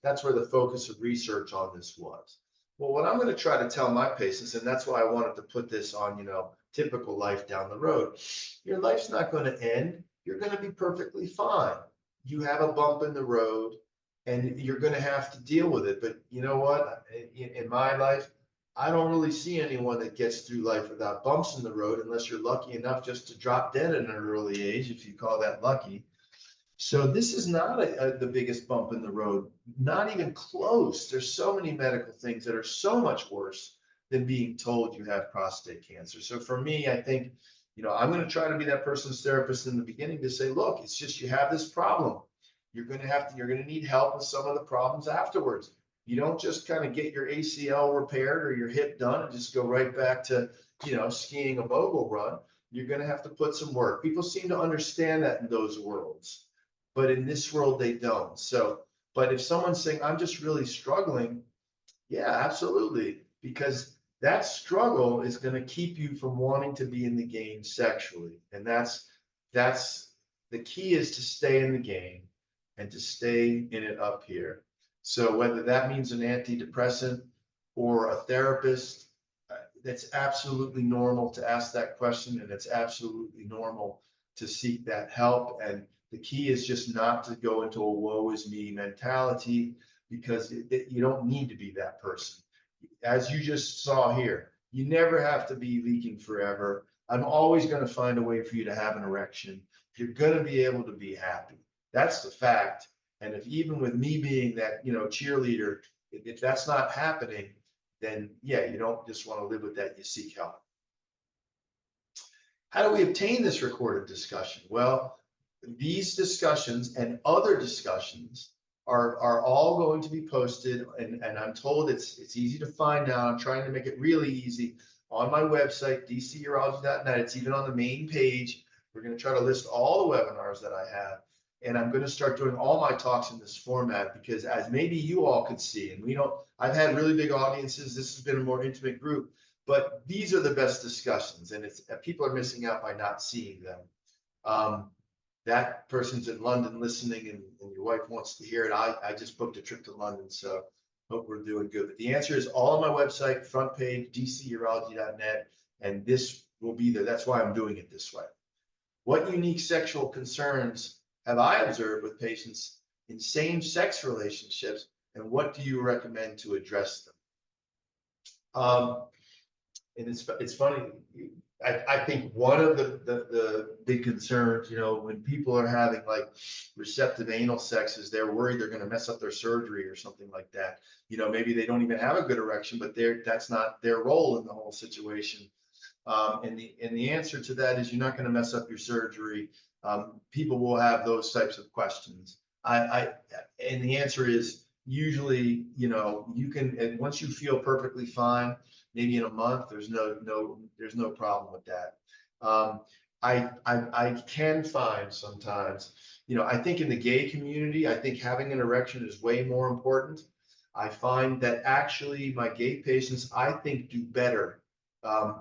that's where the focus of research on this was. Well, what I'm going to try to tell my patients, and that's why I wanted to put this on, typical life down the road. Your life's not going to end. You're going to be perfectly fine. You have a bump in the road, and you're going to have to deal with it. But you know what? In my life, I don't really see anyone that gets through life without bumps in the road, unless you're lucky enough just to drop dead at an early age, if you call that lucky. So this is not the biggest bump in the road, not even close. There's so many medical things that are so much worse than being told you have prostate cancer. So for me, I think, I'm going to try to be that person's therapist in the beginning to say, look, it's just you have this problem. You're going to need help with some of the problems afterwards. You don't just kind of get your ACL repaired or your hip done and just go right back to, skiing a mogul run. You're going to have to put some work. People seem to understand that in those worlds, but in this world, they don't. So, but if someone's saying, I'm just really struggling, yeah, absolutely. Because that struggle is going to keep you from wanting to be in the game sexually. And that's the key, is to stay in the game and to stay in it up here. So whether that means an antidepressant or a therapist, that's absolutely normal to ask that question, and it's absolutely normal to seek that help. And the key is just not to go into a woe is me mentality, because you don't need to be that person. As you just saw here, you never have to be leaking forever. I'm always going to find a way for you to have an erection. You're going to be able to be happy. That's the fact. And if even with me being that, cheerleader, if that's not happening, then yeah, you don't just want to live with that, you seek help. How do we obtain this recorded discussion? Well, these discussions and other discussions are all going to be posted, and I'm told it's easy to find now. I'm trying to make it really easy on my website, dcurology.net. It's even on the main page. We're going to try to list all the webinars that I have, and I'm going to start doing all my talks in this format because, as maybe you all could see, and we don't, I've had really big audiences. This has been a more intimate group, but these are the best discussions, and it's people are missing out by not seeing them. That person's in London listening, and your wife wants to hear it. I just booked a trip to London, so hope we're doing good. But the answer is all on my website, front page, dcurology.net, and this will be there. That's why I'm doing it this way. What unique sexual concerns have I observed with patients in same-sex relationships, and what do you recommend to address them? And it's funny. I think one of the big concerns, when people are having like receptive anal sex, is they're worried they're going to mess up their surgery or something like that. Maybe they don't even have a good erection, but that's not their role in the whole situation. And the answer to that is you're not going to mess up your surgery. People will have those types of questions. And the answer is usually, you can, and once you feel perfectly fine, maybe in a month, there's no problem with that. I can find sometimes, I think in the gay community, I think having an erection is way more important. I find that actually my gay patients, I think, do better.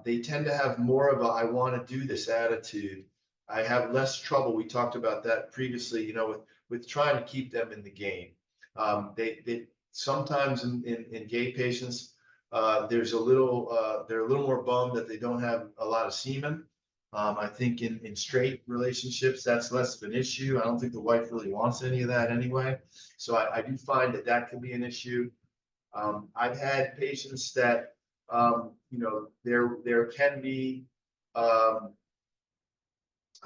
They tend to have more of a I want to do this attitude. I have less trouble. We talked about that previously, with trying to keep them in the game. They sometimes in gay patients, they're a little more bummed that they don't have a lot of semen. I think in straight relationships, that's less of an issue. I don't think the wife really wants any of that anyway. So I do find that can be an issue. I've had patients that, there can be, I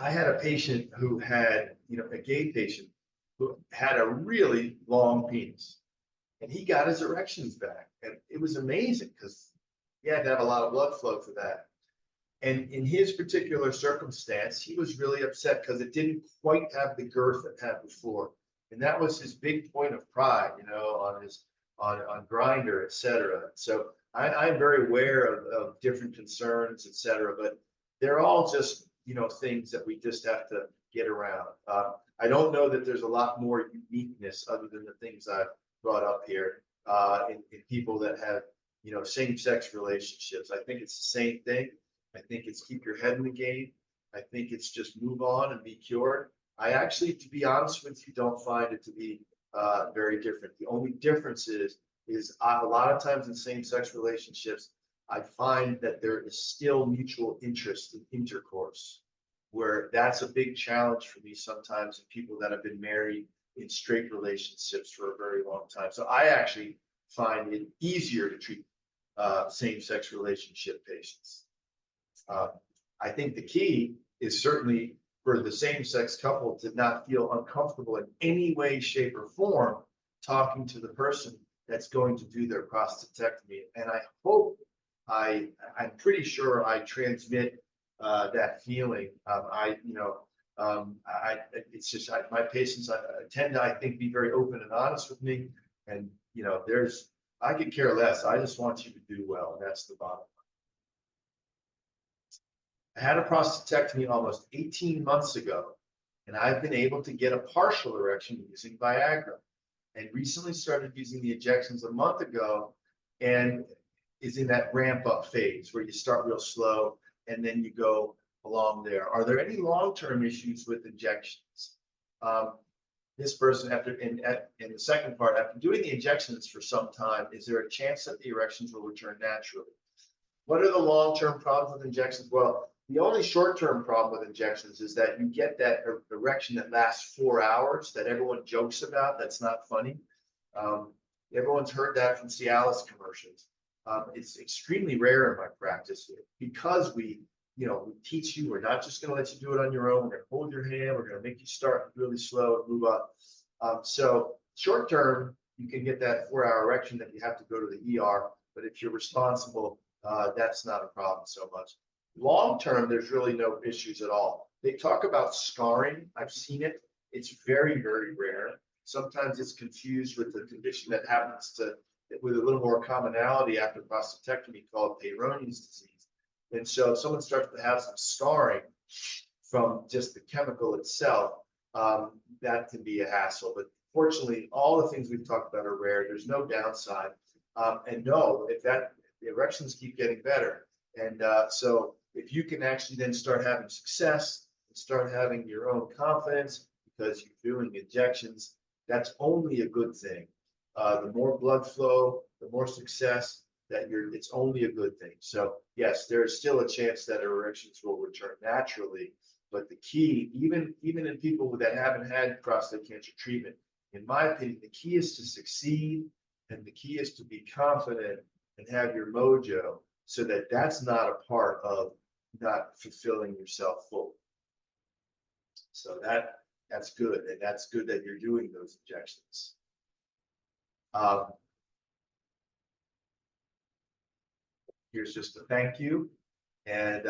had a patient who had, a gay patient who had a really long penis, and he got his erections back. And it was amazing because he had to have a lot of blood flow for that. And in his particular circumstance, he was really upset because it didn't quite have the girth it had before. And that was his big point of pride, on Grindr, et cetera. So I'm very aware of different concerns, et cetera, but they're all just, things that we just have to get around. I don't know that there's a lot more uniqueness other than the things I've brought up here in people that have, same-sex relationships. I think it's the same thing. I think it's keep your head in the game. I think it's just move on and be cured. I actually, to be honest with you, don't find it to be very different. The only difference is a lot of times in same-sex relationships, I find that there is still mutual interest in intercourse, where that's a big challenge for me sometimes in people that have been married in straight relationships for a very long time. So I actually find it easier to treat same-sex relationship patients. I think the key is certainly for the same-sex couple to not feel uncomfortable in any way, shape, or form talking to the person that's going to do their prostatectomy. And I hope I'm pretty sure I transmit that feeling. It's just my patients tend to, I think, be very open and honest with me. And I could care less. I just want you to do well. And that's the bottom line. I had a prostatectomy almost 18 months ago, and I've been able to get a partial erection using Viagra, and recently started using the injections a month ago, and is in that ramp up phase where you start real slow and then you go along there. Are there any long-term issues with injections? This person, in the second part, after doing the injections for some time, is there a chance that the erections will return naturally? What are the long-term problems with injections? Well, the only short-term problem with injections is that you get that erection that lasts 4 hours that everyone jokes about. That's not funny. Everyone's heard that from Cialis commercials. It's extremely rare in my practice because we teach you, we're not just going to let you do it on your own. We're going to hold your hand. We're going to make you start really slow and move up. So short term, you can get that 4 hour erection that you have to go to the ER. But if you're responsible, that's not a problem so much. Long term, there's really no issues at all. They talk about scarring. I've seen it. It's very, very rare. Sometimes it's confused with the condition that happens with a little more commonality after prostatectomy called Peyronie's disease. And so if someone starts to have some scarring from just the chemical itself, that can be a hassle. But fortunately, all the things we've talked about are rare. There's no downside. And no, if the erections keep getting better. And so if you can actually then start having success and start having your own confidence because you're doing injections, that's only a good thing. The more blood flow, the more success it's only a good thing. So yes, there is still a chance that erections will return naturally. But the key, even in people that haven't had prostate cancer treatment, in my opinion, the key is to succeed, and the key is to be confident and have your mojo, so that that's not a part of not fulfilling yourself fully. So that's good, and that's good that you're doing those injections. Here's just a thank you, and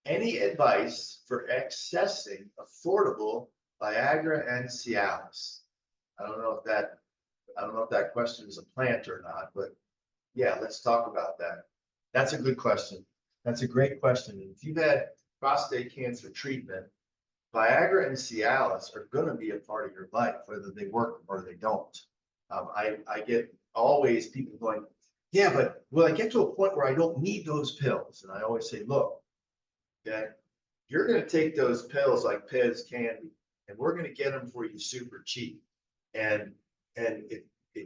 any advice for accessing affordable Viagra and Cialis? I don't know if that question is a plant or not, but yeah, let's talk about that. That's a good question. That's a great question. And if you've had prostate cancer treatment, Viagra and Cialis are going to be a part of your life, whether they work or they don't. I get always people going, yeah, but will I get to a point where I don't need those pills? And I always say, look, okay, you're going to take those pills like Pez candy, and we're going to get them for you super cheap. And if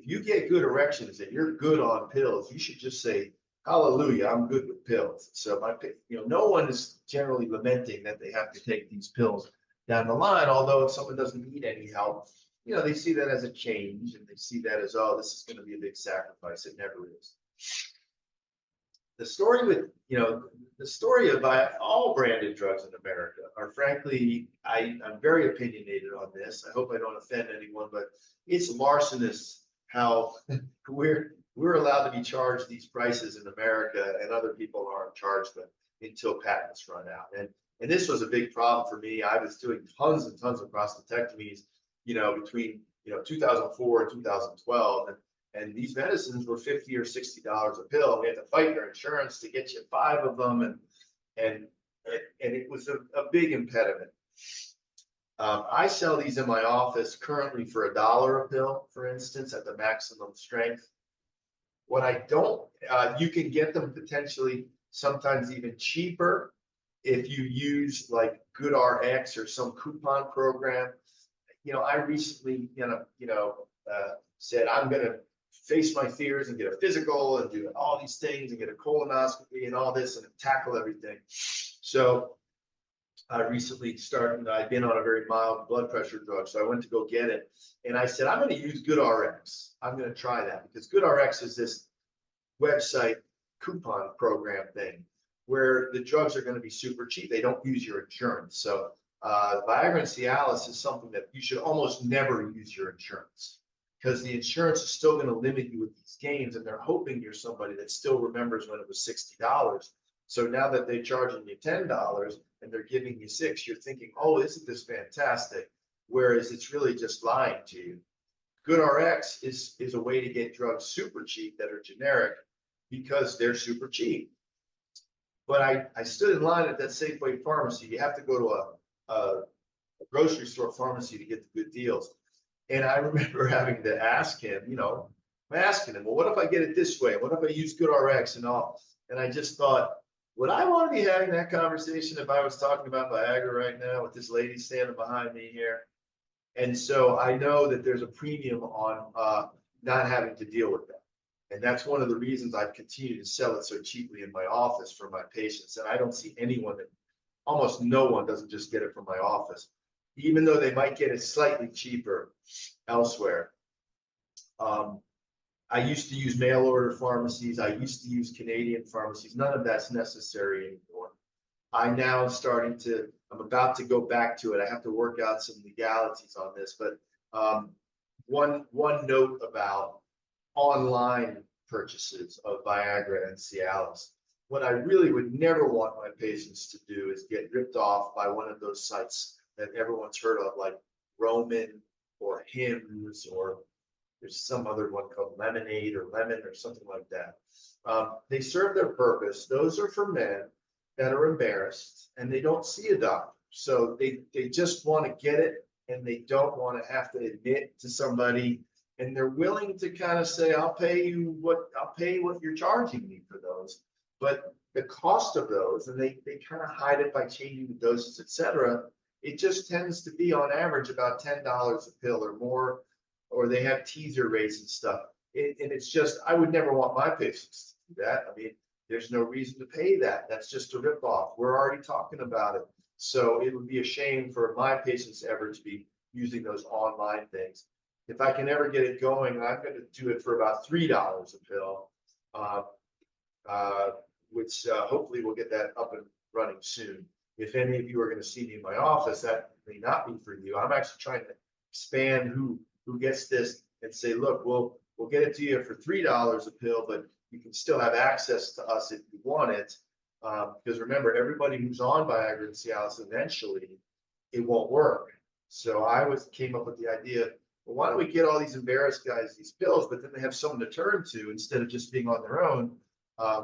you get good erections and you're good on pills, you should just say, hallelujah, I'm good with pills. So no one is generally lamenting that they have to take these pills down the line, although if someone doesn't need any help, they see that as a change, and they see that as, oh, this is going to be a big sacrifice. It never is. The story of all branded drugs in America are, frankly, I'm very opinionated on this. I hope I don't offend anyone, but it's larcenous how we're allowed to be charged these prices in America, and other people aren't charged them until patents run out. And this was a big problem for me. I was doing tons and tons of prostatectomies, between 2004 and 2012, and these medicines were $50 or $60 a pill. We had to fight your insurance to get you 5 of them, and it was a big impediment. I sell these in my office currently for $1 a pill, for instance, at the maximum strength. What I don't, you can get them potentially sometimes even cheaper if you use like GoodRx or some coupon program. I recently, said I'm going to face my fears and get a physical and do all these things and get a colonoscopy and all this and tackle everything. So I recently I'd been on a very mild blood pressure drug, so I went to go get it. And I said, I'm going to use GoodRx. I'm going to try that because GoodRx is this website coupon program thing where the drugs are going to be super cheap. They don't use your insurance. So Viagra and Cialis is something that you should almost never use your insurance, because the insurance is still going to limit you with these gains, and they're hoping you're somebody that still remembers when it was $60. So now that they're charging you $10 and they're giving you $6, you're thinking, oh, isn't this fantastic? Whereas it's really just lying to you. GoodRx is a way to get drugs super cheap that are generic because they're super cheap. But I stood in line at that Safeway pharmacy. You have to go to a grocery store pharmacy to get the good deals. And I remember having to ask him, well, what if I get it this way? What if I use GoodRx and all? And I just thought, would I want to be having that conversation if I was talking about Viagra right now with this lady standing behind me here? And so I know that there's a premium on not having to deal with that. And that's one of the reasons I've continued to sell it so cheaply in my office for my patients. And I don't see anyone almost no one doesn't just get it from my office, even though they might get it slightly cheaper elsewhere. I used to use mail order pharmacies. I used to use Canadian pharmacies. None of that's necessary anymore. I'm about to go back to it. I have to work out some legalities on this, but one note about online purchases of Viagra and Cialis. What I really would never want my patients to do is get ripped off by one of those sites that everyone's heard of, like Roman or Hims, or there's some other one called Lemonade or Lemon or something like that. They serve their purpose. Those are for men that are embarrassed and they don't see a doctor. So they just want to get it, and they don't want to have to admit to somebody, and they're willing to kind of say, I'll pay what you're charging me for those. But the cost of those, and they kind of hide it by changing the doses, etc. It just tends to be on average about $10 a pill or more, or they have teaser rates and stuff. And it's just, I would never want my patients to do that. I mean, there's no reason to pay that. That's just a ripoff. We're already talking about it. So it would be a shame for my patients ever to be using those online things. If I can ever get it going, I'm going to do it for about $3 a pill, which hopefully we'll get that up and running soon. If any of you are going to see me in my office, that may not be for you. I'm actually trying to expand who gets this and say, look, we'll get it to you for $3 a pill, but you can still have access to us if you want it. Because remember, everybody who's on Viagra and Cialis, eventually it won't work. So I came up with the idea, well, why don't we get all these embarrassed guys these pills, but then they have someone to turn to instead of just being on their own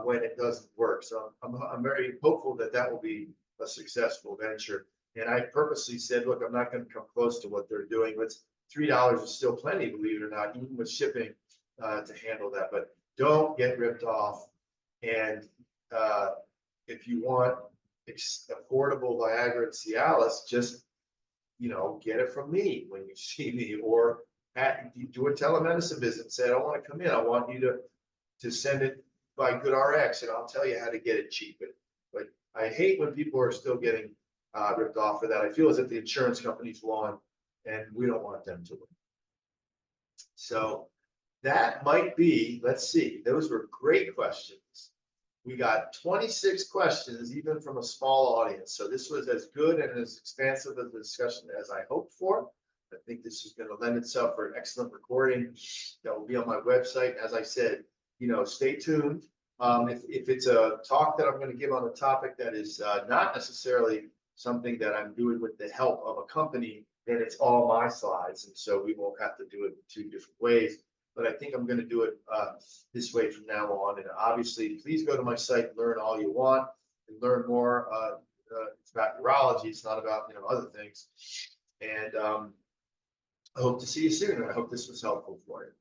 when it doesn't work. So I'm very hopeful that that will be a successful venture. And I purposely said, look, I'm not going to come close to what they're doing. But $3 is still plenty, believe it or not, even with shipping to handle that. But don't get ripped off. And if you want affordable Viagra and Cialis, just, get it from me when you see me, or you do a telemedicine visit and say, I don't want to come in. I want you to send it by GoodRx, and I'll tell you how to get it cheap. But I hate when people are still getting ripped off for that. I feel as if the insurance companies won, and we don't want them to win. So that might be, let's see, those were great questions. We got 26 questions, even from a small audience. So this was as good and as expansive a discussion as I hoped for. I think this is going to lend itself for an excellent recording that will be on my website. As I said, stay tuned. If it's a talk that I'm going to give on a topic that is not necessarily something that I'm doing with the help of a company, then it's all my slides. And so we won't have to do it in 2 different ways. But I think I'm going to do it this way from now on. And obviously, please go to my site and learn all you want and learn more. It's about urology. It's not about other things. And I hope to see you soon. I hope this was helpful for you.